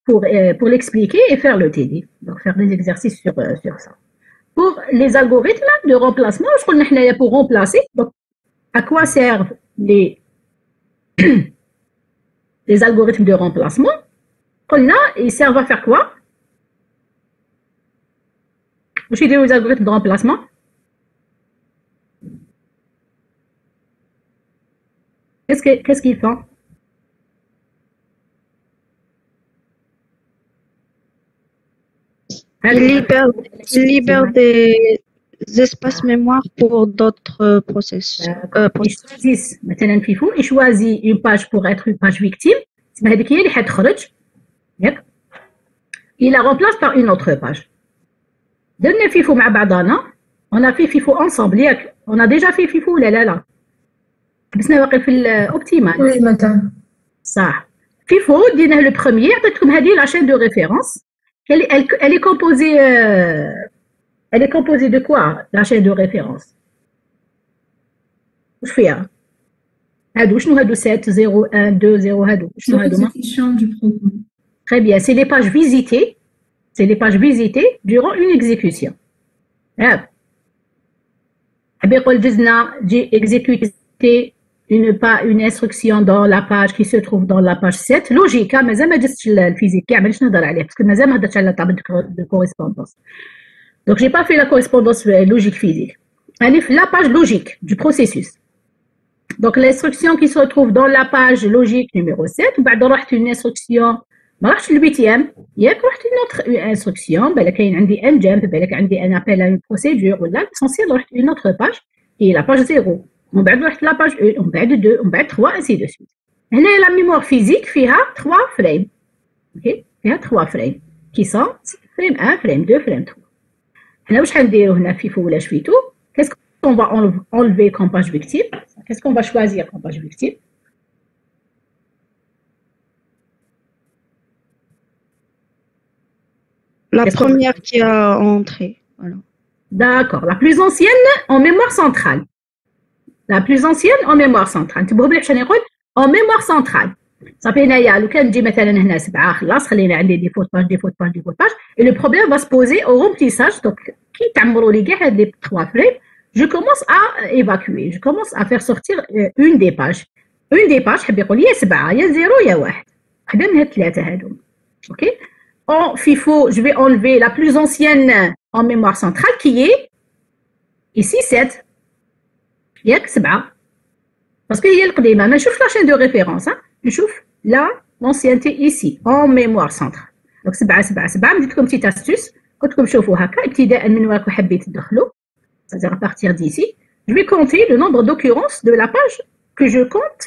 pour l'expliquer et faire le TD. Donc, faire des exercices sur ça. Pour les algorithmes de remplacement, je crois pour remplacer. Donc, à quoi servent les algorithmes de remplacement? Ils servent à faire quoi? Je suis les algorithmes de remplacement. Qu'est-ce qu'ils font? Ils libèrent des espaces mémoire pour d'autres processus. Ils choisissent une page pour être une page victime. Il la remplace par une autre page. درنا فيفو مع بعضنا. On a fait FIFO ensemble. On a déjà fait FIFO ولا لا؟ حبسنا واقع في الأوبتيمال. Oui, madame. صح. FIFO ديناه لو بروميير عطيتكم هذه لا chaîne de référence. Elle est composée de quoi, la chaîne de référence? واش فيها؟ هادو شنو هادو 7 0 1 2 0 هادو شنو هادو؟ L'exécution du programme. Très bien, c'est les pages visitées. C'est les pages visitées durant une exécution. J'ai exécuté une instruction dans la page qui se trouve dans la page 7. Logique, mais ça m'a dit le physique, parce que mais ça m'a dit la table de correspondance. Donc, j'ai pas fait la correspondance logique physique. La page logique du processus. Donc, l'instruction qui se retrouve dans la page logique numéro 7, une instruction. ما راحش البيتيام ياك رحت une autre instruction بالك كاين عندي ان جامب بالك عندي ان ابل ان بروسيدور ولا ليسونسيال رحت une autre page et la page 0 ومن بعد رحت لا page 1 ومن بعد 2 ومن بعد 3 ainsi de suite. هنا لا ميموار فيزيك فيها 3 فريم. اوكي فيها 3 فريم كي سون فريم 1 فريم 2 فريم 3. هنا واش غنديرو هنا فيفو ولا شفيتو qu'est-ce qu'on va enlever comme page victime, qu'est-ce qu'on va choisir comme page victime? La première qui a entré. Voilà. D'accord. La plus ancienne en mémoire centrale. La plus ancienne en mémoire centrale. En mémoire centrale. Ça fait هنايا لو كان نجي مثلا هنا 7 خلاص خلينا عندي دي فوت باج دي فوت باج دي فوت باج et le problème va se poser au remplissage. Donc كي تعمروا لي كاع هاد لي 3 فريم je commence à évacuer, je commence à faire sortir une des pages. Une des pages حب يقول يا 7 يا 0 يا 1 وحده من هاد الثلاثه هادو. اوكي En FIFO, je vais enlever la plus ancienne en mémoire centrale qui est ici 7. ياك 7. Parce que هي القديمة ما نشوف la chaîne de référence. نشوف la l'ancienneté ici en mémoire centrale. Donc 7 7 7 ندير لكم petite astuce قلت لكم شوفوا هكا ابتداء من وين حبيت تدخلوا. C'est-à-dire à partir d'ici, je vais compter le nombre d'occurrences de la page que je compte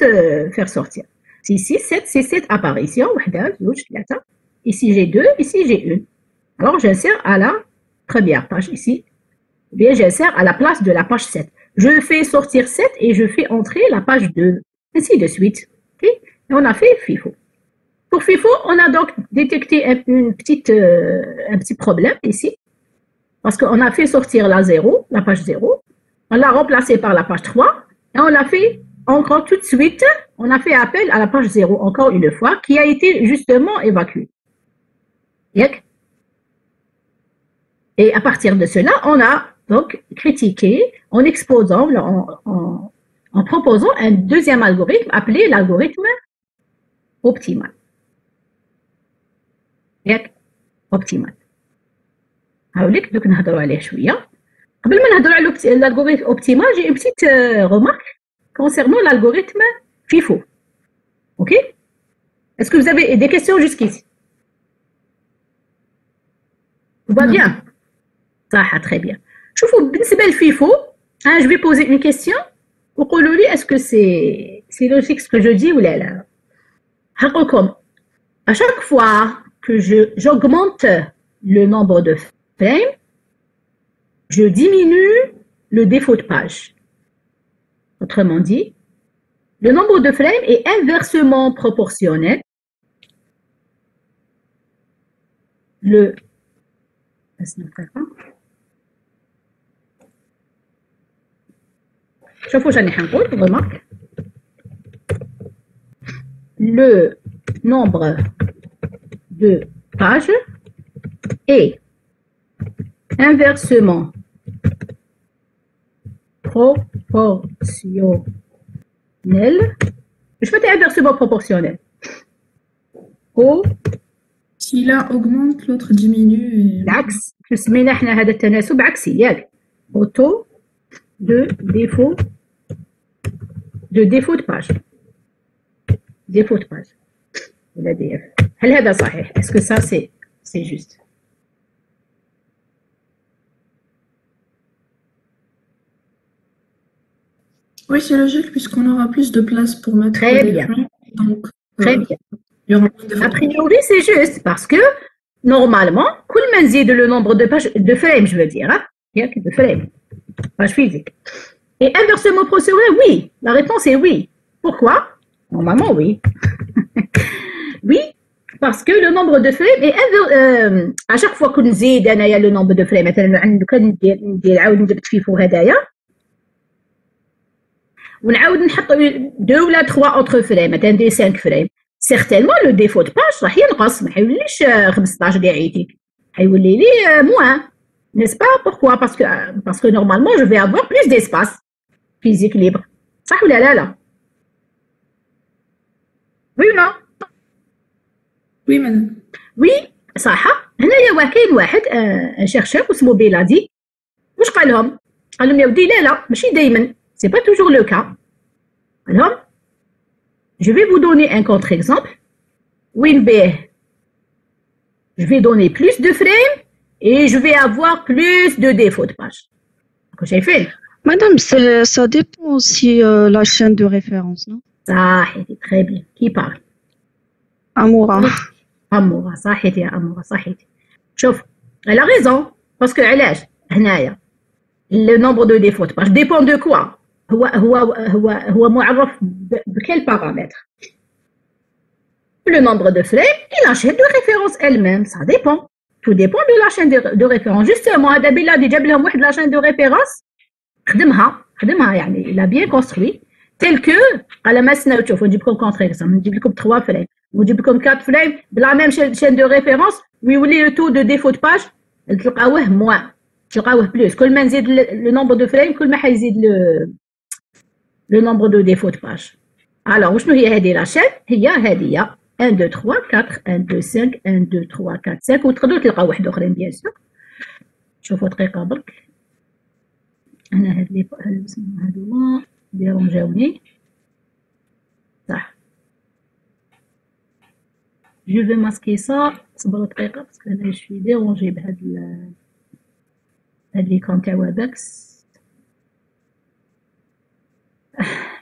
faire sortir. Si ici 7, c'est 7 apparitions. 1 2 3. Ici, j'ai 2, ici, j'ai 1. Alors, j'insère à la première page, ici. Ou bien, j'insère à la place de la page 7. Je fais sortir 7 et je fais entrer la page 2. Ainsi de suite. Okay? Et on a fait FIFO. Pour FIFO, on a donc détecté un petit problème ici. Parce qu'on a fait sortir la 0, la page 0. On l'a remplacée par la page 3. Et on l'a fait encore tout de suite. On a fait appel à la page 0 encore une fois, qui a été justement évacuée. Et à partir de cela, on a donc critiqué en exposant, en proposant un deuxième algorithme appelé l'algorithme optimal. Optimal. هاوليك دوك نهضروا عليه شويه. قبل ما نهضروا على l'algorithme optimal, j'ai une petite remarque concernant l'algorithme FIFO. OK? Est-ce que vous avez des questions jusqu'ici? Tout va bien? صح, très bien. شوفوا بالنسبه للفيفو, je vais poser une question وقولوا لي est-ce que c'est logique ce que je dis ou لا. هقولكم à chaque fois que j'augmente le nombre de frames, je diminue le défaut de page. Autrement dit, le nombre de frames est inversement proportionnel. شوفوا جاني حنقول remarque. Le nombre de page est inversement proportionnel. Je peux dire inversement proportionnel. Si l'un augmente, l'autre diminue. العكس سمينا احنا هذا التناسب عكسي ياك au taux de défaut de page. Défaut de page. l'ADF. هل هذا صحيح؟ Est-ce que ça c'est juste? Oui, c'est logique puisqu'on aura plus de place pour mettre Très bien. Donc, Très bien. Il y aura plus de A priori, c'est juste parce que normalement, كل ما نزيد le nombre de pages, de frames, je veux dire, hein, de frames, page physique. Et inversement proportionnel, oui. La réponse est oui. Pourquoi? Normalement, oui. Oui, parce que le nombre de frames est à chaque fois que نزيد أنايا le nombre de frames, مثلا عندي كان ندير عاود نجبد في فوق هدايا ونعاود نحط 2 ولا 3 autres frames, مثلا ندير 5 frames. Certainement le défaut de page راح ينقص ما حيوليش 15 كاع عيتي حيولي لي moins, n'est-ce pas? Pourquoi? Parce que normalement je vais avoir plus d'espace physique libre. صح ولا لا؟ Oui ou non? Oui, madame. Oui صح. هنايا كاين واحد ان شيرشور اسمه بيلادي واش قال لهم؟ قال لهم يا ودي لا ماشي دايما سي با توجور لو كا. قال لهم je vais vous donner un contre-exemple وين باه je vais donner plus de frames et je vais avoir plus de défauts de page. شايفين؟ Madame, ça dépend aussi la chaîne de référence, non? صحيتي très bien. Qui parle? Amoura. أمورة صحيتي يا أمورة صحيتي. شوف elle a raison parce que علاش هنايا le nombre de défauts de page dépend de quoi? هو معرف بquel paramètre? Le nombre de frames et la chaîne de référence elle-même, ça dépend. Tout dépend de la chaîne de référence. Justement, هذا بلادي جاب لهم واحد la chaîne de référence خدمها يعني il a bien construit tel que على ما سناو تشوفوا نجيب لكم contre exemple نجيب لكم 3 frames ونجيب لكم 4 frames بلا même chaîne de référence ويولي le taux de défaut de page تلقاوه moins تلقاوه plus كل ما نزيد le nombre de frames كل ما حيزيد le nombre de défaut de page. Alors وشنو هي هذه la chaîne؟ هي هذه 1 2 3 4 1 2 5 1 2 3 4 5 وتقدروا تلقاو واحد اخرين بيان سور. شوفوا دقيقه برك انا هاد هادوما ديرونجاوني صح. جو في ماسكي سا صبروا دقيقه باسكو انا شوي ديرونجي بهاد هاد ليكرون تاع واباكس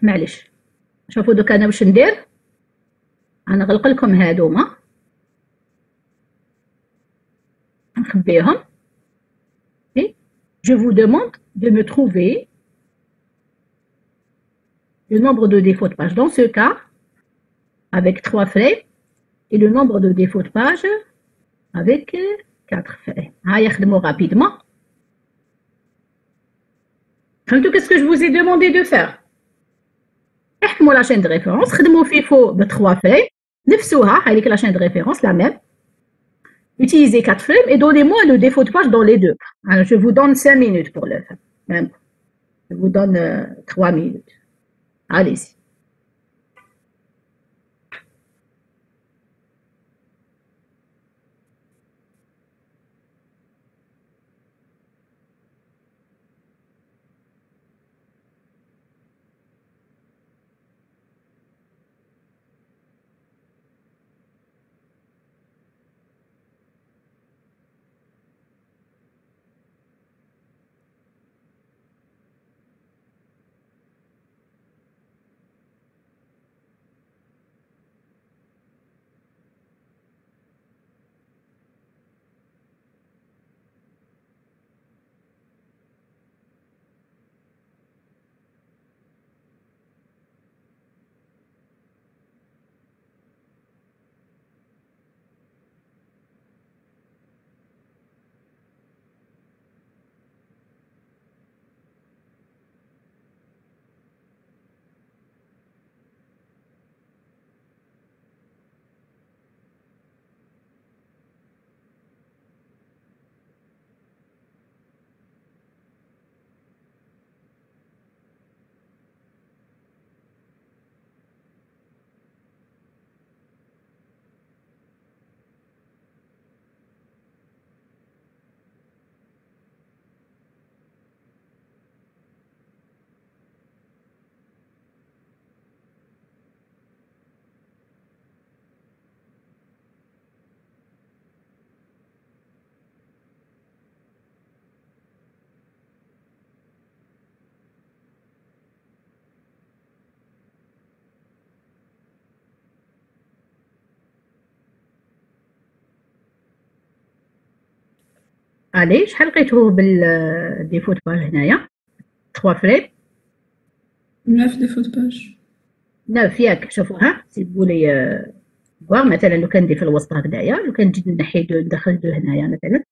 معليش. شوفوا دوك انا واش ندير غنغلق لكم هادوما نخبيهم. Je vous demande de me trouver le nombre de défauts de page dans ce cas avec 3 frames et le nombre de défauts de page avec 4 frames. يخدموا rapidement. فهمتوا qu'est-ce que je vous ai demandé de faire? احكموا la chaîne de référence خدموا في فوق ب 3 frames نفسوها هذيك la chaîne de référence la même. Utilisez 4 frames et donnez-moi le défaut de page dans les deux. Alors, je vous donne 5 minutes pour le faire. Même. Je vous donne 3 minutes. Allez-y. الي شحال لقيتو بالديفو د باج هنايا 3 فريم 9 défauts de page. 9 ياك شوفوا ها سيبوا لي فواغ مثلا لو كان ندير في الوسط هكذايا لو كان نجي نحي ندخل دو هنايا مثلا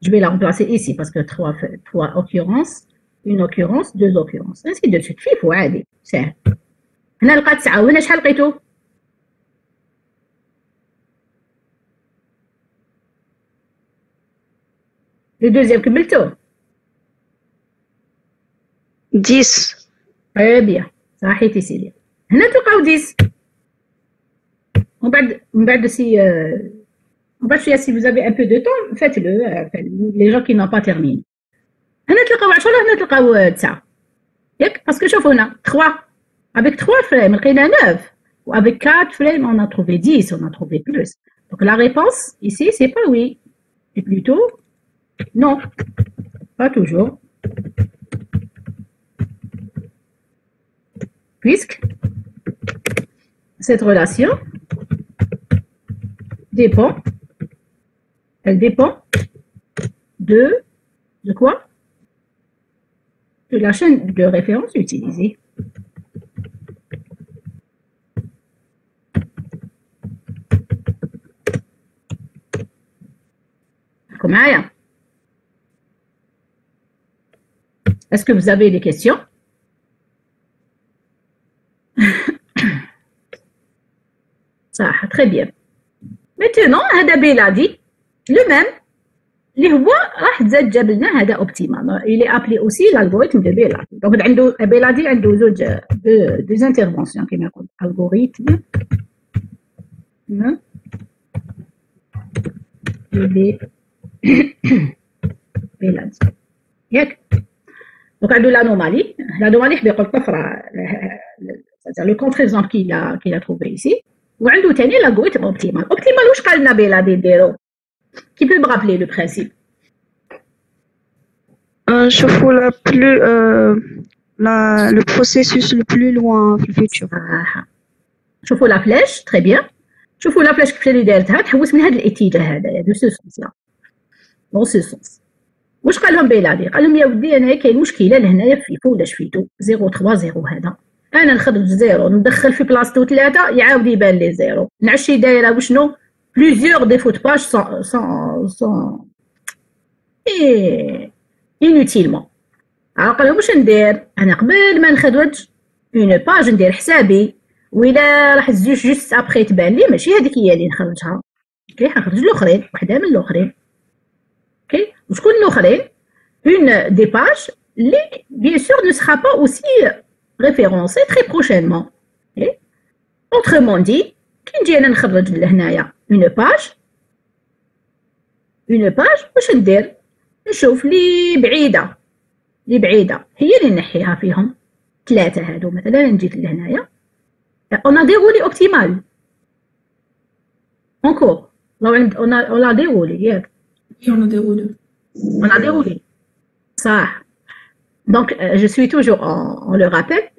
je vais la remplacer ici parce que 3 occurrences une occurrence 2 occurrences ainsi de suite فيفو عادي ساهل هنا لقات 9 وهنا شحال لقيتو لو دوزيام كملتو 10. très bien صحيتي سيدي هنا تلقاو 10 من بعد شويه si vous avez un peu de temps faites-le les gens qui n'ont pas terminé هنا تلقاو 10 هنا تلقاو 9 ياك باسكو شوفوا هنا 3 avec 3 frames لقينا 9 و avec 4 frames on a trouvé 10 on a trouvé plus donc la réponse ici c'est pas oui c'est plutôt non pas toujours puisque cette relation dépend, elle dépend de quoi? De la chaîne de référence utilisée. Comment? Est-ce que vous avez des questions? صح très bien. Maintenant هذا بيلادي le même اللي هو راح تزاد جاب لنا هذا اوبتيمال il est appelé aussi l'algorithme de بيلادي دونك عنده بيلادي عنده زوج deux interventions كما يقول algorithme بيلادي ياك دونك عنده l'anomalie حبي يقول طفره le contre-exemple qu'il a trouvé ici وعنده ثاني l'algorithme optimal واش قال لنا بيلادي نديرو qui peut me rappeler le principe نشوفوا le processus le plus loin في الفيتشر. شوفوا لا فلاش très bien شوفوا لا فلاش كيف اللي دارتها تحوس من هذا الاتجاه هذايا دو سو سونس لا دون سو سونس واش قال لهم بيلادي قال لهم يا ودي انا كاين مشكله لهنايا في فيفو ولا شفيتو 030 هذا انا نخرج زيرو ندخل في بلاصتو 3 يعاود يبان لي زيرو نعشي دايره وشنو بليزيور ديفو دو باج سون inutilement قال لهم واش ندير انا قبل ما نخرج اون باج ندير حسابي وإلا راح تزوج جوست ابخي تبان لي ماشي هذيك هي اللي نخرجها اوكي حنخرج الاخرين وحده من الاخرين اوكي وشكون الاخرين اون دي باج اللي بيان سور ne sera pas aussi référencée très prochainement اوكي autrement dit كي نجي انا نخرج لهنايا اون باج واش ندير نشوف لي بعيده هي اللي نحيها فيهم 3 هادو مثلا نجي لهنايا on a déroulé optimal encore on a déroulé ياك on a déroulé صح donc je suis toujours on le rappelle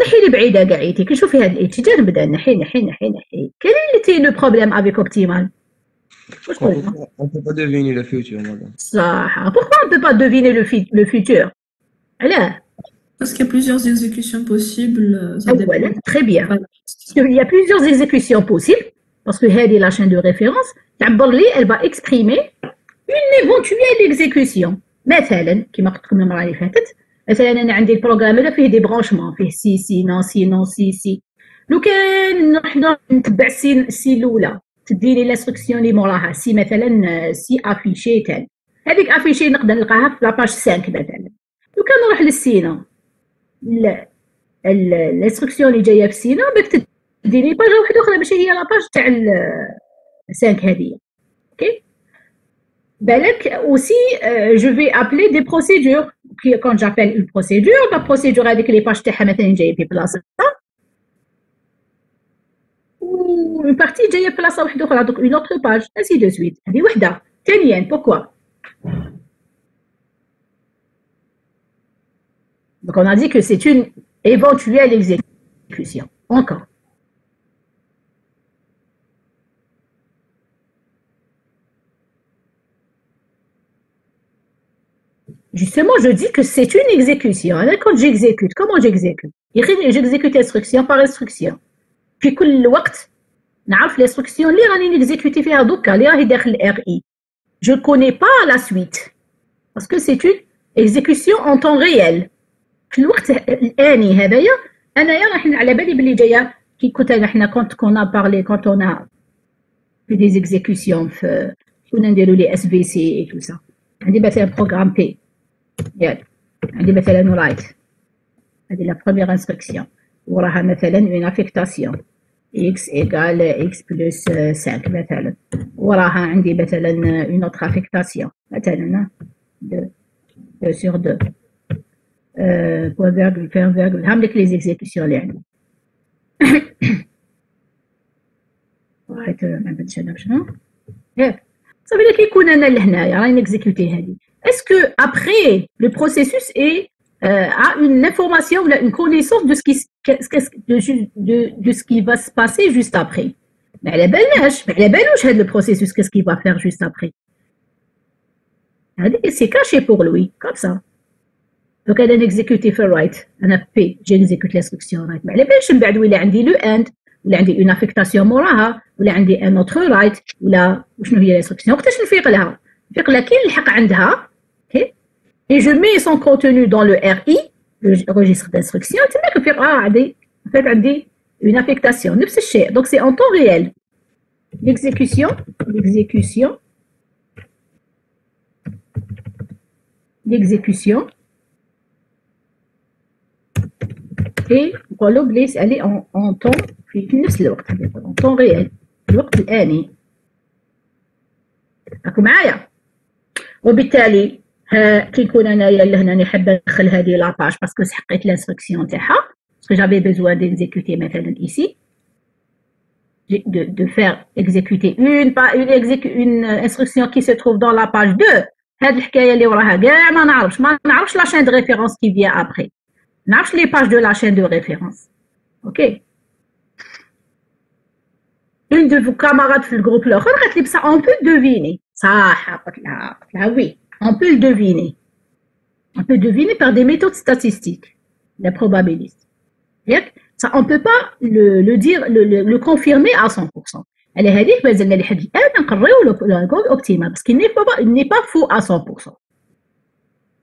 نحي لي بعيده كاعيتي كي نشوفي هذا الاتجاه نبدا نحي كاين اللي تي لو بروبليم افيك اوبتيمال on peut pas deviner le futur madame صح pourquoi on peut pas deviner le futur علاه Parce qu'il y a plusieurs exécutions possibles. Ça voilà, dépend. très bien. Il y a plusieurs exécutions possibles parce que هذه la chaîne de référence تعبر لي elle va exprimer une éventuelle exécution. مثلا كما قلت لكم المره اللي فاتت مثلا انا عندي البروغرام هذا فيه دي برانشمون فيه سي نون سي لو كان نروح نتبع السي الاولى تديني لانستركسيون اللي موراها سي مثلا سي افيشي تال هذيك افيشي نقدر نلقاها في لاباج 5 مثلا لو كان نروح للسينا لا الانستركسيون اللي جايه في سينا باك تديني باج واحده اخرى ماشي هي لاباج تاع 5 هذه اوكي بالك aussi je vais appeler des procédures quand j'appelle une procédure la procédure هذيك لي باج تاعها مثلا جايه في بلاصه و une partie جايه في بلاصه واحده اخرى donc une autre page ainsi de suite هذه وحده ثانيا pourquoi donc on a dit que c'est une éventuelle exécution encore Justement, je dis que c'est une exécution. Quand j'exécute, comment j'exécute? J'exécute instruction par instruction. في كل وقت نعرف l'instruction اللي راني نexécuter فيها دوكا اللي راهي داخل RI. Je ne connais pas la suite parce que c'est une exécution en temps réel. في الوقت الآني هذايا أنايا راح على بالي باللي جاية كي كنت احنا quand on a parlé quand on a fait des exécutions في كنا نديرو لي SVC et tout ça. عندي مثلا programme P. ياك عندي مثلا رايت هذه لا بروميير انستركسيون وراها مثلا اون افيكتاسيون x égale x plus 5 مثلا وراها عندي مثلا اون اوتر افيكتاسيون مثلا 2 sur 2 point virgule fin virgule هم لك لي زيكزيكسيون اللي عندي رايت ما بدش انا شنو ياك صافي كي يكون انا لهنايا راني نكزيكوتي هذه. Est-ce que après le processus a une information ou une connaissance de ce qui va se passer juste après? Mais على بالوش هذا le processus qu'est-ce qu'il va faire juste après? C'est caché pour lui comme ça. Donc انا نكزيكوتي في الرايت انا بي جي نكزيكوت l'instruction رايت ما على بالش من بعد ولا عندي لو اند ولا عندي اون افيكتاسيون موراها ولا عندي ان اوتر رايت ولا وشنو هي l'instruction وقتاش نفيق لها كي نلحق عندها et je mets son contenu dans le RI, le registre d'instruction, tu vois que faire une affectation. Donc c'est en temps réel. L'exécution et elle est en temps en temps réel. الوقت الآني. راكو معايا؟ وبالتالي كي نكون انايا لهنا حابه ندخل هذه لاباج باسكو سحقيت لانستركسيون تاعها باسكو جافي بيزوان ديكزيكوتي مثلا ايسي de faire exécuter une instruction qui se trouve dans la page 2 هاد الحكايه اللي وراها كاع ما نعرفش la chaîne de référence qui vient après ما نعرفش les pages de la chaîne de référence. OK. Une de vos camarades في الجروب الاخر قالت لي بصح on peut deviner صح قلت لها oui. On peut le deviner. On peut deviner par des méthodes statistiques, la probabiliste. Ça, on ne peut pas le dire, le confirmer à 100%. Elle est هذيك مازلنا لحد الآن نقريو الكود اوبتيمال parce qu'il n'est pas faux à 100%.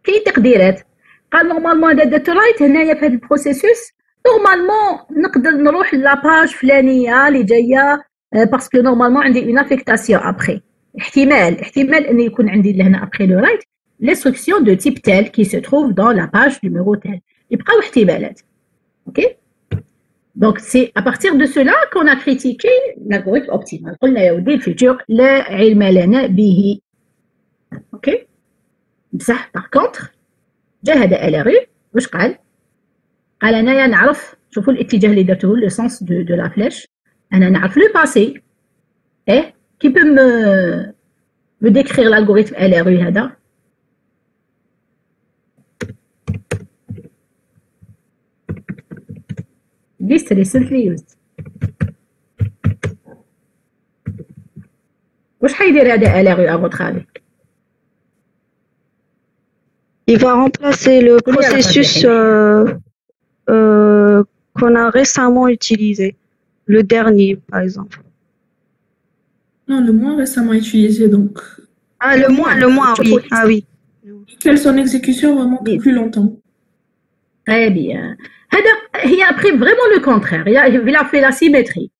كاين تقديرات قال نورمالمون إذا درت رايت هنايا في هذا البروسيسوس نورمالمون نقدر نروح لاباج فلانية اللي جاية باسكو نورمالمون عندي اون افيكتاسيون ابخي. احتمال ان يكون عندي لهنا après le write l'instruction de type tel qui se trouve dans la page numéro tel. يبقاو احتمالات. OK. Donc c'est à partir de cela qu'on a critiqué l'algorithme optimal. قلنا يا ودي الفيتشر لا علم لنا به. OK. بصح par contre جا هذا الاري واش قال انايا نعرف شوفوا الاتجاه اللي درته لو سونس دو لا فلاش انا نعرف لو باسي qui peut me décrire l'algorithme LRU هذا؟ List recently used. واش حيدير هذا LRU à votre avis؟ Il va remplacer le processus qu'on a récemment utilisé, le dernier par exemple. Non, le moins récemment utilisé, donc. Ah, le moins, oui. Ah oui. Quelle son exécution remonte plus longtemps. Très bien. Il a pris vraiment le contraire. Il a fait la symétrie.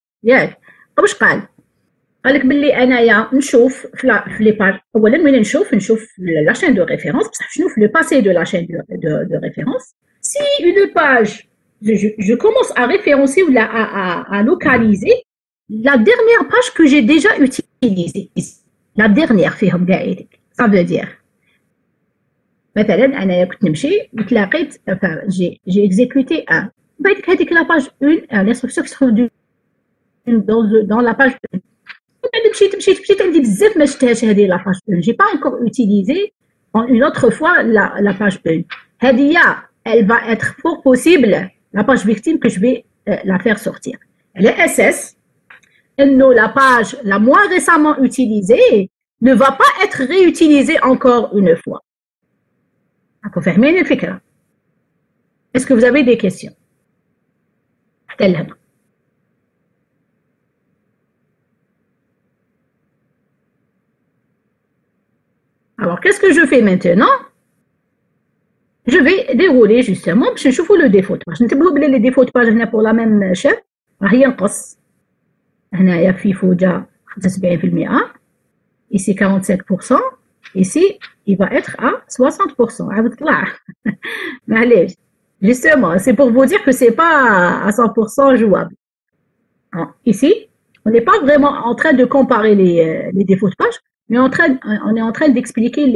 واش قال لك باللي انايا نشوف في لي باج اولا وين نشوف لا chaîne de référence بصح شنو في le passé de la chaîne de référence. Si une page je commence à référencer ou à localiser la dernière page que j'ai déjà utilisée, la dernière فيهم كاع ça veut dire مثلا أنا كنت نمشي وتلاقيت j'ai exécuté un بعد هذيك la page 1 l'instruction qui se trouve dans la page 1 مشيت عندي بزاف ما شفتهاش هذه la page 1 j'ai pas encore utilisé une autre fois la page 1 هذه elle va être fort possible la page victime que je vais la faire sortir على أساس إنه la page la moins récemment utilisée ne va pas être réutilisée encore une fois. راكم فاهمين الفكرة؟ Est-ce que vous avez des questions؟ حتى لهنا. Alors, qu'est-ce que je fais maintenant? Je vais dérouler justement باش نشوفوا le défaut de page. ننتبهوا بلي les défauts de page هنا pour la même chaîne راه ينقص. هنايا FIFO جا 75%. Ici 47%. Ici, il va être à 60%. عاود طلع. معليش. Justement, c'est pour vous dire que c'est pas à 100% jouable. Ici, on n'est pas vraiment en train de comparer les défauts de page, mais on est en train d'expliquer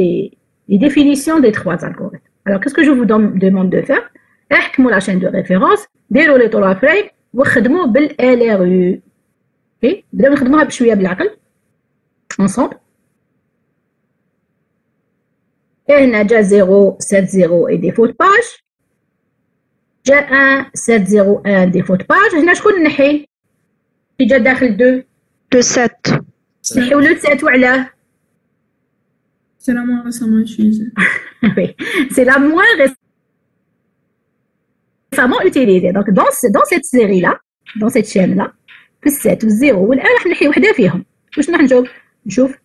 les définitions des trois algorithmes. Alors, qu'est-ce que je vous demande de faire? احكموا la chaîne de référence, ديروا les trois frames وخدموا بالLRU. Ok? بداو نخدموها بشوية بالعقل. Ensemble. Et هنا جا 0, 7, 0 et défaut de page. جا 1, 7, 0, 1 défaut de page. هنا شكون نحي؟ qui جا داخل 2 Le 7. نحيو le 7 وعلاه؟ C'est la moins récemment utilisée. Oui, c'est la moins récemment utilisée. Donc dans cette série-là, dans cette chaîne-là, في 7 وال0 والآن راح نحي وحدة فيهم. واش راح نشوف؟ نشوف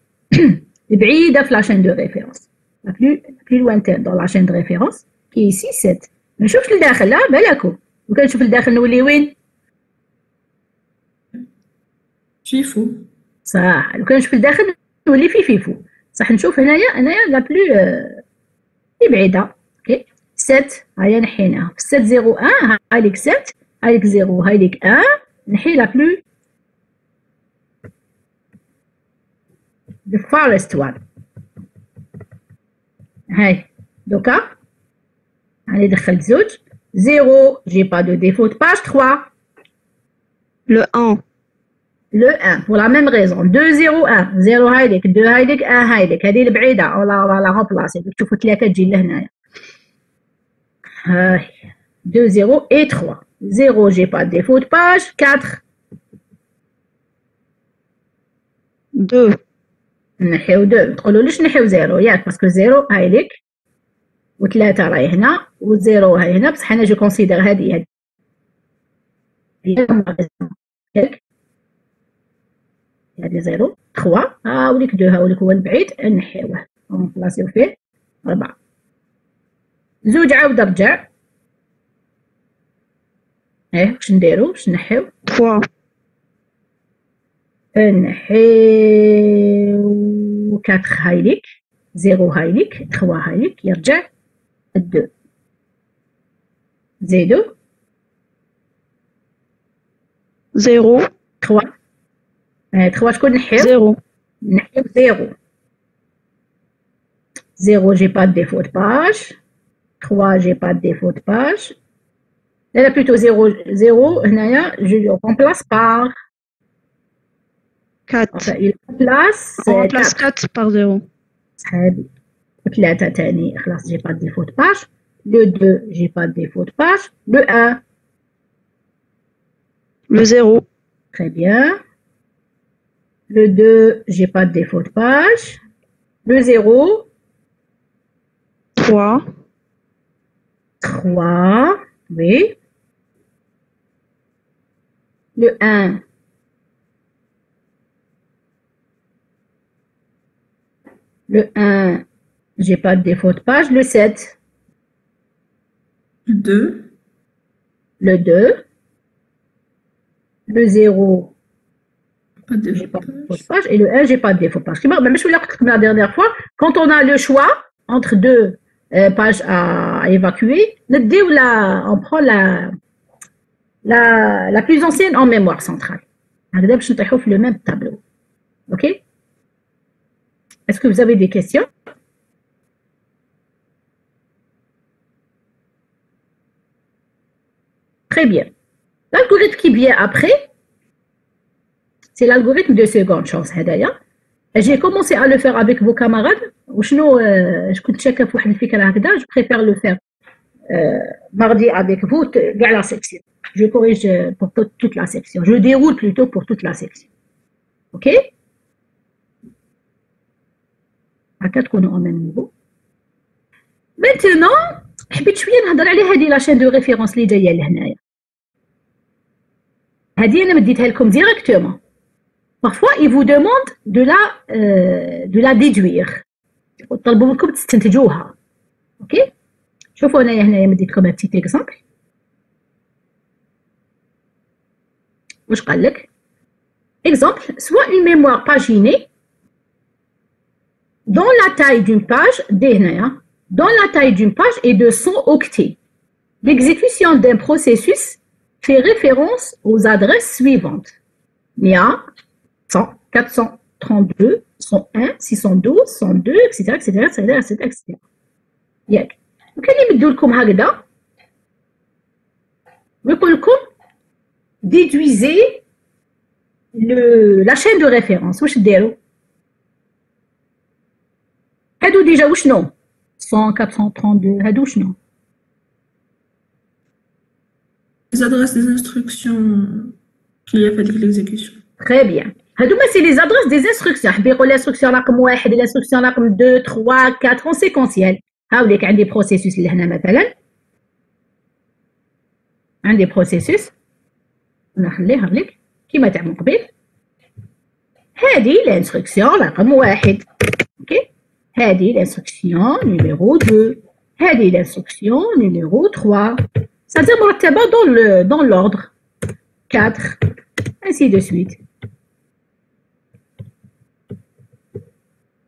بعيدة في la chaîne de référence. La plus lointaine dans la chaîne de référence qui est ici 7. ما نشوفش لداخل لا بالكم. وكان نشوف لداخل نولي وين؟ FIFO. صح. لو كان نشوف لداخل نولي في فيفو. صح نشوف هنايا لا بلو بعيدة. اوكي 7 هيا نحيناها. 7 0 1 هايليك 7 هايليك 0 هايليك 1 نحي لا بلو the farthest one. هاي دوكا هاني دخلت زوج 0 j'ai pas de défaut de page 3 Le 1. le 1 pour la même raison 2 0 1 0 هايليك 2 هايليك 1 هايليك هذه البعيدة ولا غومبلاسي تشوفوا 3 تجي لهنايا هاي 2 0 et 3 0 j'ai pas de défaut de page 4 2. نحيو 2 تقولوا ليش نحيو 0 ياك باسكو 0 هايليك و3 راهي هنا و0 هاي هنا بصح انا جو كونسيدير هذه هذه 0 3 هاوليك 2 هاوليك هو البعيد نحيوه ونبلاصيو فيه 4 زوج عاود رجع واش نديرو واش نحيو 3. نحيو 4 هايليك 0 هايليك 3 هايليك يرجع 2 زيدو 0. 3 3 شكون نحيو 0. نحيو 0 0 j'ai pas de défaut de page 3 j'ai pas de défaut de page là plutôt 0 0 هنايا je le remplace par 4. enfin il remplace On remplace 4 par 0. صحابي 3 تاني خلاص j'ai pas de défaut de page le 2 j'ai pas de défaut de page le 1 Le 0. très bien le 2 j'ai pas de défaut de page le 0 3. 3 oui le 1 le 1 j'ai pas de défaut de page le 7 2. le 2 le 0 Pas de j'ai pas de défaut défaut de page et le 1 j'ai pas de défaut de page même je vous l'ai dit la dernière fois quand on a le choix entre deux pages à évacuer on prend la plus ancienne en mémoire centrale هكذا باش نطيحوا في le même tableau ok est-ce que vous avez des questions très bien l'algorithme qui vient après c'est l'algorithme de seconde chance هدايا j'ai commencé à le faire avec vos camarades وشنو كنت شاكه في واحد الفكره هكذا je préfère le faire mardi avec vous كاع la section je corrige pour toute la section je déroule plutôt pour toute la section ok هكا تكونوا au même niveau maintenant حبيت شويه نهضر على هذه لاشين دو ريفيرونس اللي جايه لهنايا. هذه انا مديتها لكم ديريكتومون. parfois ils vous demandent de la déduire. طلبوا منكم تستنتجوها. اوكي شوفوا انا هنايا مديتكم un petit exemple. واش قال لك؟ exemple soit une mémoire paginée dans la taille d'une page dans la taille d'une page est de 100 octets. L'exécution d'un processus fait référence aux adresses suivantes. MIA 100, 432, 101, 612, 102, etc. etc. etc. etc. etc. ياك وكان يمدوا لكم هكذا ويقول لكم déduisez la chaîne de référence. واش ديروا؟ هادو ديجا وشنو؟ 100, 432 هادو شنو؟ Les adresses des instructions qu'il y a fait de l'exécution. Très bien. هادو ما سي les adresses des instructions. حبي يقول l'instruction رقم 1 l'instruction رقم 2 3 4 en séquentiel. هاوليك عندي بروسيسوس لهنا مثلا. عندي بروسيسوس نخليها لك كيما تاع من قبل. هذه l'instruction رقم 1. اوكي هذه l'instruction numéro 2. هذه l'instruction numéro 3. C'est-à-dire مرتبة dans l'ordre. 4 ainsi de suite.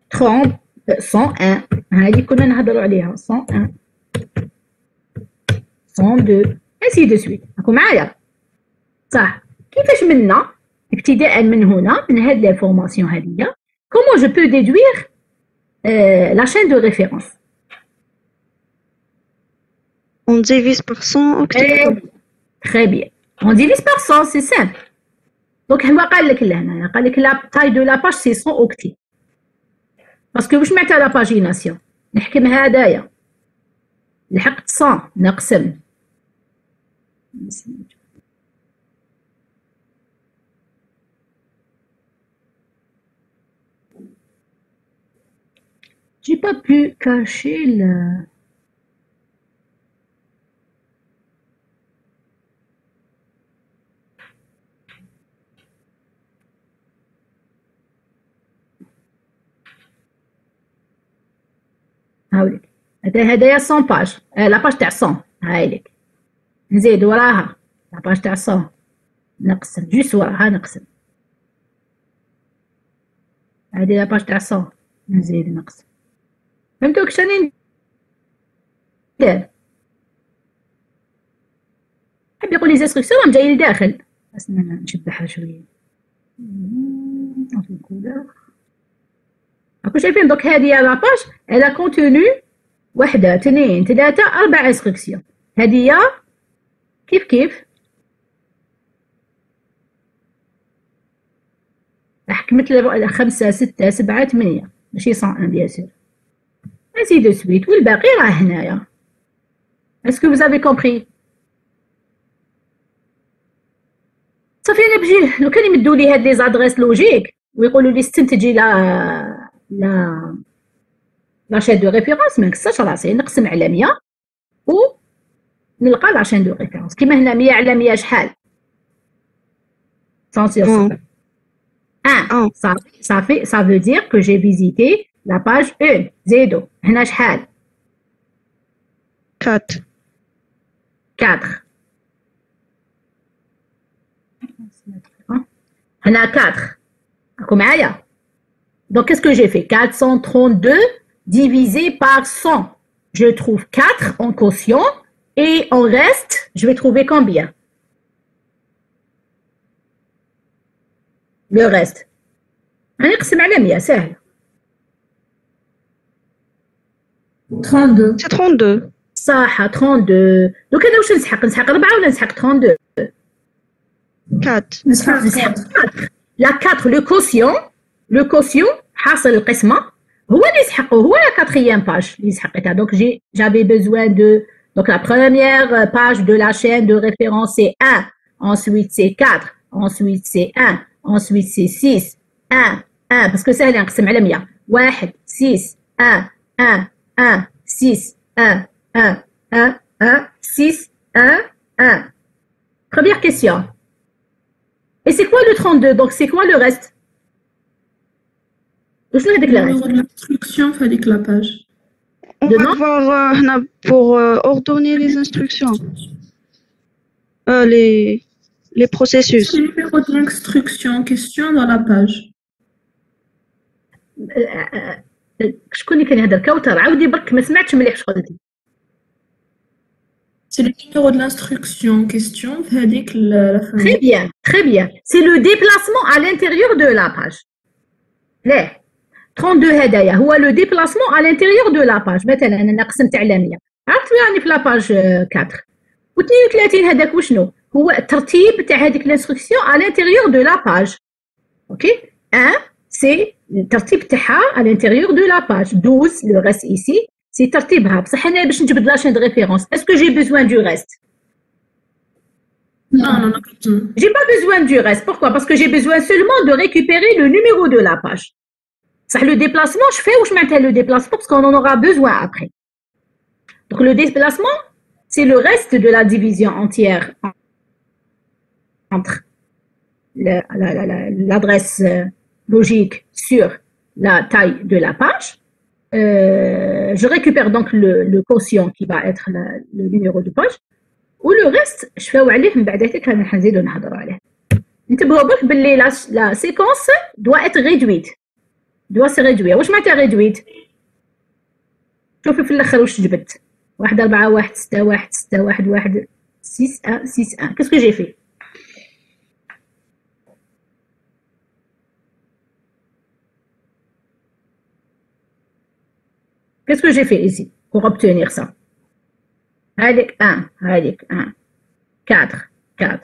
30 101 هذه كنا نهضروا عليها 101 102 ainsi de suite. راكم معايا صح؟ كيفاش منا ابتداء من هنا من هاد l'information هذه comment je peux déduire la chaîne de référence. On divise par 100 octets. Très bien. On divise par 100, c'est simple. Donc هو قال لك لهنا قال لك la taille de la page c'est 100 octets. Parce que واش معناتها la pagination؟ نحكم هدايا لحقت 100 نقسم J'ai pas pu cacher le... هاوليك هدايا 100 باج لا باج تاع 100 هايلك نزيد وراها لا باج تاع 100 نقسم جوست وراها نقسم هادي لا باج تاع 100 نزيد نقسم فهمتوا كش راني ندير حاب يقول لي زانستركسيون راهم جايين لداخل بس نشبحها شويه نعطي الكولور راكم شايفين دوك هادي لا باج elle a contenu 1 2 3 4 انستركسيون هادي كيف حكمت لي 5 6 7 8 ماشي 101 بيان سور ainsi de suite والباقي راه هنايا. Est-ce que vous avez compris؟ صافي انا بجي لو كان يمدوا لي هاد لي زادريس لوجيك ويقولوا لي استنتجي لا شين دو ريفيرونس ما نكسرش راسي نقسم على 100 ونلقى لا شين دو ريفيرونس كيما هنا 100 على 100 شحال 100 صافي ça veut dire que j'ai visité la page 1 زيدو هنا شحال 4 هنا 4 راكم معايا donc qu'est-ce que j'ai fait 432 divisé par 100 je trouve 4 en quotient et en reste je vais trouver combien le reste هنقسم على 100 سهل 32. C'est 32. صح 32 دوك انا واش نسحق 4 ولا نسحق 32 4. نسحق 4 لا 4 لو كوسيون حاصل القسمه هو اللي يسحقه هو لا 4e باج اللي سحقتها donc j'avais besoin de donc la première page de la chaîne de référence c'est 1 ensuite c'est 4 ensuite c'est 1 ensuite c'est 6 1 1 parce que سهل نقسم على 100 1 6 1 1 1 6 1, 1, 1, 1, 6, 1, 1. Première question. Et c'est quoi le 32? Donc, c'est quoi le reste? Je vais Le numéro de l'instruction fait la page. On va voir pour ordonner les instructions. Les processus. C'est le numéro de l'instruction en question dans la page. شكون اللي كان يهضر كوثر عاودي برك ما سمعتش مليح اش قلتي. C'est le numéro de l'instruction en question هذيك la fin. Très bien, très bien. C'est le déplacement à l'intérieur de la page. لا 32 هدايا هو لو déplacement à l'intérieur de la page. مثلا انا قسمت على 100 عرفت راني في لا باج 4 و32 هذاك وشنو هو الترتيب تاع هذيك الانستركسيون à l'intérieur de la page. OK 1 c'est الترتيب تاعها à l'intérieur de la page. 12 le reste ici c'est ترتيبها بصح انا باش نجبد لا chaîne de référence est-ce que j'ai besoin du reste? Non, non, non. J'ai pas besoin du reste. Pourquoi? Parce que j'ai besoin seulement de récupérer le numéro de la page. Ça, le déplacement, je fais ou je maintiens le déplacement parce qu'on en aura besoin après. Donc, le déplacement, c'est le reste de la division entière entre l'adresse logique sur la taille de la page. Je récupère donc le quotient qui va être le numéro de page. ولو ريست شفاو عليه من بعد هكاك رانا حنزيدو نهضروا عليه. انتبهوا برك باللي لا سيكونس دوا اتر ريدويت دوا سي ريدوي. واش معناتها ريدويت؟ شوفي في الاخر واش جبت 1 4 1 6 1 6 1 1 6 1 6 1. كاسكو جي في qu'est-ce que j'ai fait ici pour obtenir ça? هذيك 1 هذيك 1 4 4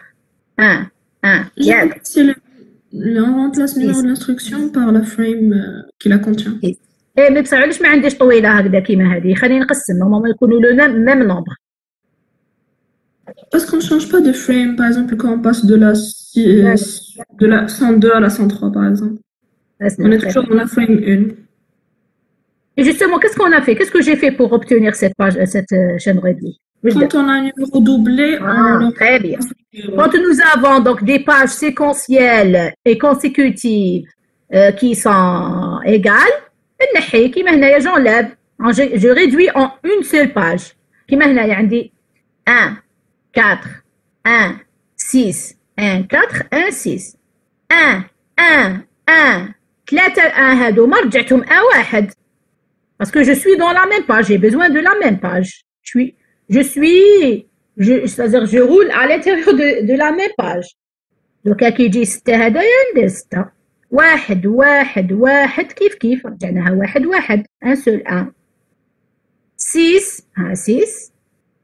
1 1 ياك On remplace le numéro de l'instruction par la frame qui la contient. ايه مي بصح علاش ما عنديش طويله هكذا كيما هذه؟ خليني نقسم هما يكونوا لو ميم نومبر. Parce qu'on ne change pas de frame, par exemple, quand on passe de la 102 à la 103, par exemple. On est toujours dans la frame 1. Et justement, qu'est-ce qu'on a fait? Qu'est-ce que j'ai fait pour obtenir cette chaîne réduite? Quand on a un numéro doublé, très bien. Quand nous avons donc des pages séquentielles et consécutives qui sont égales, j'enlève, je réduis en une seule page. كيما هنايا عندي 1 4 1 6 1 4 1 6 1 1 1 3 1 هادوما رجعتهم 1 1 parce que je suis dans la même page, j'ai besoin de la même page. C'est-à-dire je roule à l'intérieur de la même page. Donc كي يجي 6 هدايا ندير 6 1 1 1 كيف رجعناها 1 1 un seul 1 6 6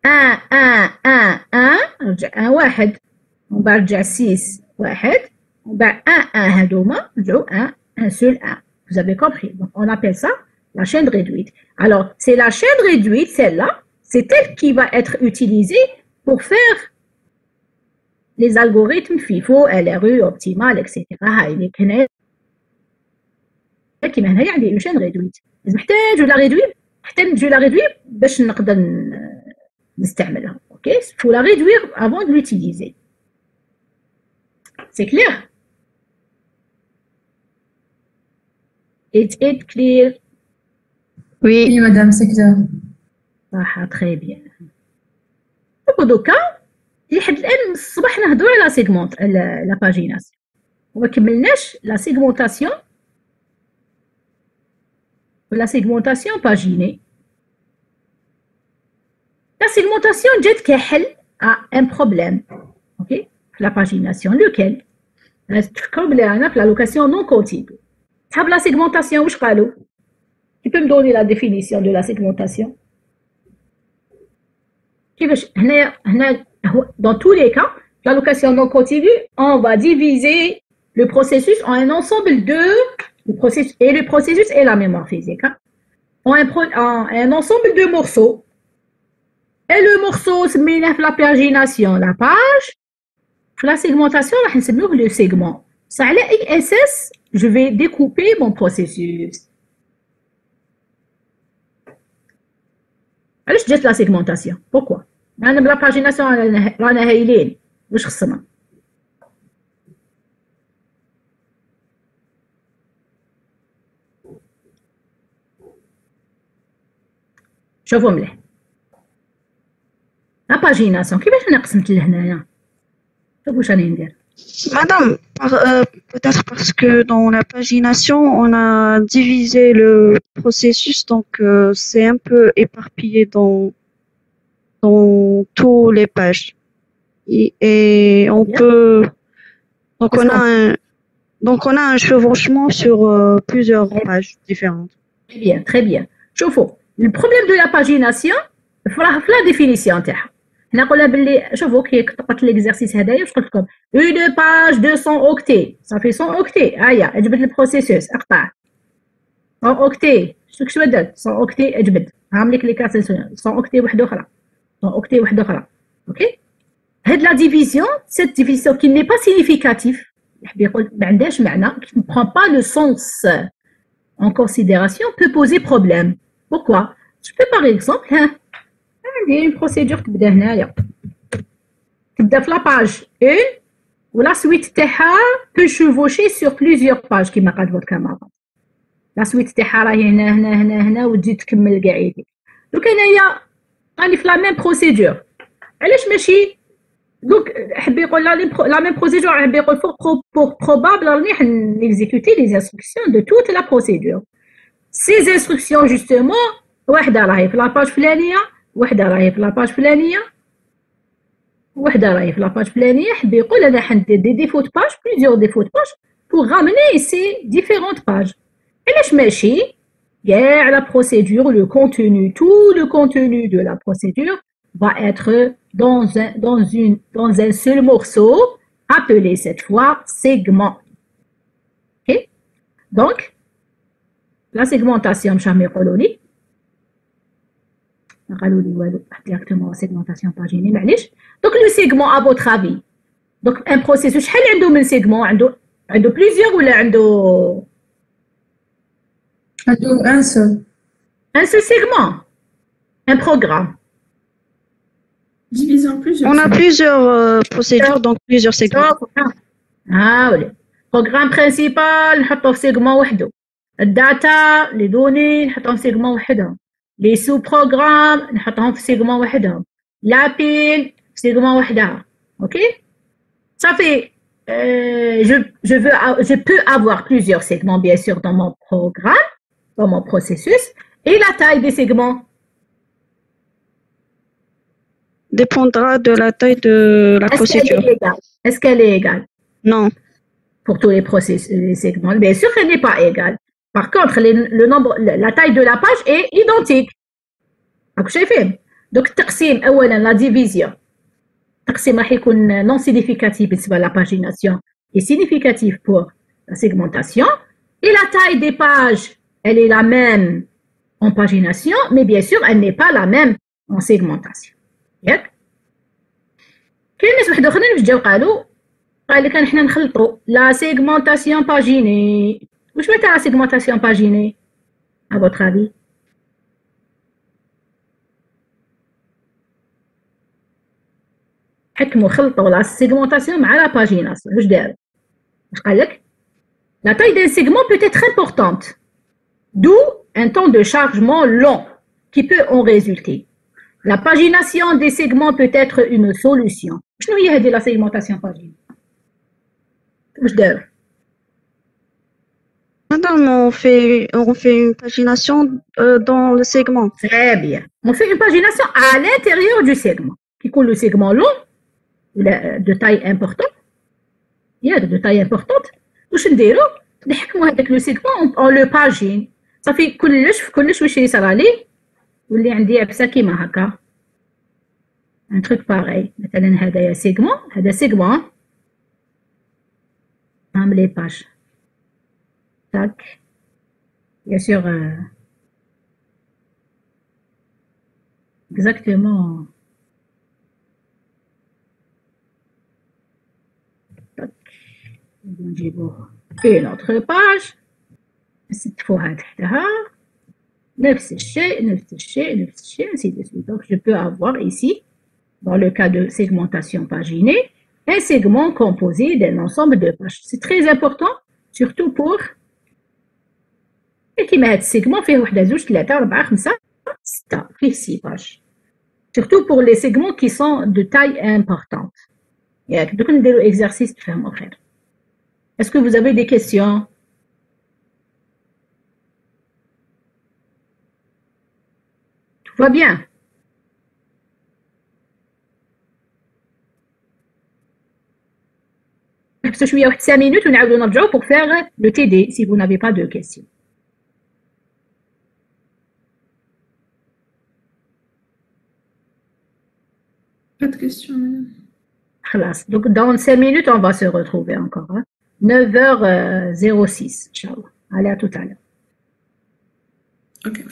1 1 1 1 رجع 1 ومن بعد رجع 6 1 ومن بعد 1 1 هادوما رجعوا 1 seul 1. Vous avez compris? Donc on appelle ça la chaîne réduite. Alors, c'est la chaîne réduite, celle-là, c'est elle qui va être utilisée pour faire les algorithmes FIFO, LRU, optimal, etc. كيما هنايا عندي une chaîne réduite. لازم نحتاجو لا réduire حتى نجيو لا réduire باش نقدر نستعملها. OK? Il faut la réduire avant de l'utiliser. C'est clair? It's clear? Oui, madame, c'est clair. صح très bien. دوكا لحد الان من الصباح نهضروا على سيغمونت لا باجيناسيون وما كملناش لا سيغمونتاسيون ولا سيغمونتاسيون باجيني. لا سيغمونتاسيون جات كحل à un problème. OK la pagination lequel تفكروا بلي رانا في لا لوكاسيون نون كونتيغو. صحاب لا سيغمونتاسيون واش قالوا؟ Tu peux me donner la définition de la segmentation? Dans tous les cas, l'allocation non contiguë, on va diviser le processus en un ensemble de le processus et la mémoire physique. En un ensemble de morceaux. Et le morceau, c'est la pagination, la page. La segmentation, c'est le segment. Ça à ISS, je vais découper mon processus. علاش جات لا سيغمونطاسيون؟ بوكوا؟ انا بلا باجيناسيون رانا هايلين، واش خصنا؟ شوفوا مليح، لا باجيناسيون كيفاش انا قسمت لهنايا؟ شوفوا واش راني ندير. Madame, peut-être parce que dans la pagination, on a divisé le processus, donc c'est un peu éparpillé dans tous les pages. Et on peut, donc on a un chevauchement sur plusieurs pages différentes. Très bien. شوفوا البروبليم دو لا باجيناسيون في لا ديفينيسيون تاعها. حنا قلنا باللي شوفوا كي قلت ليكزارسيس هذايا واش قلت لكم؟ اون باج 200 اوكتي صافي 100 اوكتي. هيا اجبد البروسيسوس اقطع 100 اوكتي. شو بدات 100 اوكتي اجبد هامليك لي كاس 100 اوكتي واحده اخرى 100 اوكتي واحده اخرى. اوكي هاد لا ديفيزيون سيت ديفيزيون كي ني با سينيفيكاتيف يحب يقول ما عندهاش معنى كي ne prend pas le sens en considération peut poser problème. Pourquoi? Je peux par exemple عندي une procédure تبدا هنايا تبدا في لا باج 1 ولا سويت تاعها peut chevaucher sur plusieurs pages كيما قال votre camarade. لا سويت تاعها راهي هنا وتجي تكمل كاع يديك. دوك انايا راني في لا ميم بروسيدور. علاش ماشي دونك حب يقول لا ميم بروسيدور حب يقول pour probable راني نيكزيكوتي لي انستركسيون دو توت لا بروسيدور. سي انستركسيون جوستومون واحده راهي في لاباج فلانيه وحده راهي في لاباج فلانيه وحده راهي في لاباج فلانيه. حب يقول انا حندير دي ديفو د باج بليزيور ديفو د باج pour ramener ces différentes pages. علاش ماشي كاع la procédure le contenu tout le contenu de la procédure va être dans un seul morceau appelé cette fois segment. OK donc la segmentation مشاهم يقولوا لي ما قالوا لي والو ديريكتومون سيغمونطاسيون باجيني معليش. دونك لو سيغمون ا فوتر افي دونك ان بروسيسوس شحال عنده من سيغمون؟ عنده بليزيور ولا عنده un seul. Un seul segment. Un programme. Divisé en plusieurs. On a plusieurs procédures, donc plusieurs segments. oui. Programme principal نحطوه في segment وحده. الداتا les données نحطوهم في segment وحدهم. Les sous-programmes نحطوهم في segment وحدهم. L'appel في segment وحدها. OK? Ça fait je peux avoir plusieurs segments bien sûr dans mon programme, dans mon processus. Et la taille des segments dépendra de la taille de la procédure. Est-ce qu'elle est égale? Non. Pour tous les segments, bien sûr qu'elle n'est pas égale. Par contre, le nombre, la taille de la page est identique. Donc, التقسيم أولا la division. التقسيم راح يكون non significatif بالنسبة la pagination et significatif pour la segmentation. Et la taille des pages, elle est la même en pagination, mais bien sûr, elle n'est pas la même en segmentation. ياك؟ كاين ناس واحد اخرين واش جاو قالوا لك حنا نخلطوا لا سيغمونطاسيون باجيني. واش معناتها لا سيغمونطاسيون باجيني ا فوتر افي؟ حكموا خلطوا لا سيغمونطاسيون مع لا باجيناسيون. واش داروا؟ واش قال لك؟ La taille d'un segment peut être importante, d'où un temps de chargement long qui peut en résulter. La pagination des segments peut être une solution. شنو هي هذه la segmentation pagine؟ واش داروا؟ Madame, on fait une pagination dans le segment. Très bien. On fait une pagination à l'intérieur du segment. Qui coule le segment long, de taille importante. Il y a de taille importante. واش نديرو؟ نحكموا هذاك لو سيغمون اون لو باجين. صافي كلش واش يصرالي واللي عندي عبسه كيما هكا ان تروك باغي. مثلا هذايا سيغمون، هذا سيغمون هام لي باج تاك بيان سور اكزاكتومون تاك نجيبوه une autre page نستفوها تحتها نفس الشيء, ainsi de suite. Donc, je peux avoir ici, dans le cas de segmentation paginée, un segment composé d'un ensemble de pages. C'est très important, surtout pour كيما هذا السيغمون فيه وحده زوج ثلاثه اربعه خمسه سته فيه 6 باج. Surtout pour les segments qui sont de taille importante. ياك دوك نديرو exercice تفهموا خير. Est-ce que vous avez des questions? Tout va bien? نحبسوا شويه واحد 5 minutes ونعاودوا نرجعوا pour faire le TD si vous n'avez pas de questions. Pas de questions, madame. خلاص. Donc dans 5 minutes on va se retrouver encore. Hein. 9h06 Inch'Allah. Allez, à tout à l'heure. Ok.